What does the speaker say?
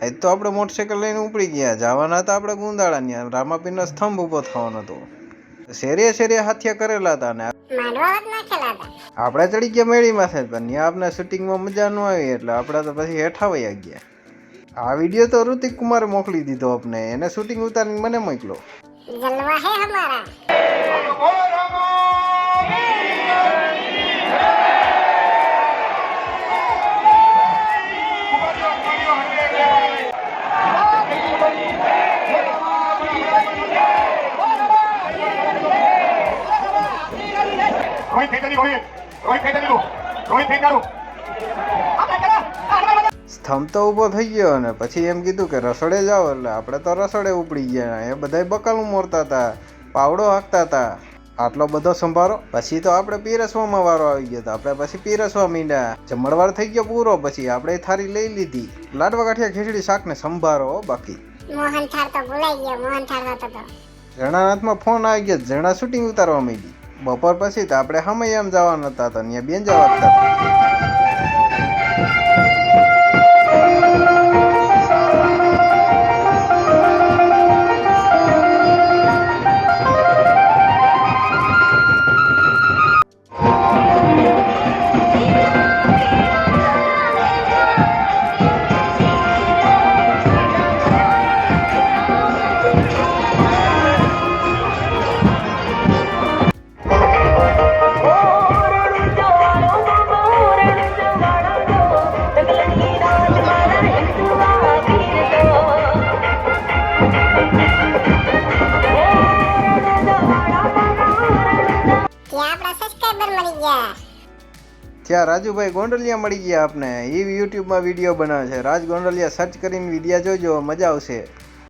આજ તો આપણે મોટરસાઇકલ લઈને ઉપડી ગયા. જવાના હતા આપણે ગુંદાળા. રામાપીરનો સ્તંભ ઊભો થવાનો હતો. શેરીએ શેરીએ હાથિયા કરેલા હતા ને આપણે ચડી ગયા મેળીમાં છે, પણ ત્યાં આપણે શૂટિંગમાં મજા ન આવી એટલે આપણે તો પછી હેઠા વયા ગયા. આ વિડીયો તો ઋતિક કુમારે મોકલી દીધો આપને. એને શૂટિંગ ઉતારીને મને મોકલો. જલવા હે હમારા. સ્તંભ તો ઊભો થઈ ગયો અને પછી એમ કીધું કે રસોડે જાઓ, એટલે આપણે તો રસોડે ઉપડી ગયા. એ બધા બકાલું મોરતા હતા, પાવડો હાંકતા હતા. આટલો બધો સંભારો. પછી તો આપણે પીરસવામાં વારો આવી ગયો. તો આપણે પછી પીરસવા માંડ્યા. જમણવાર થઈ ગયો પૂરો. પછી આપણે થાળી લઈ લીધી. લાડવા ગાંઠિયા ખીચડી શાક ને સંભારો. બાકી મોહનથાળ તો ભૂલાઈ ગયો. મોહનથાળ હતો તો જણાના હાથમાં ફોન આવી ગયો. જણા શૂટિંગ ઉતારવા માંડી. બપોર પછી તો આપણે હમૈયામ જવાના હતા, તો ત્યાં બેન જવા હતા. ત્યાં રાજુભાઈ ગોંડલિયા મળી ગયા આપને. એ યુટ્યુબમાં વિડીયો બનાવે છે. રાજ ગોંડલિયા સર્ચ કરીને વિડીયો જોજો, મજા આવશે.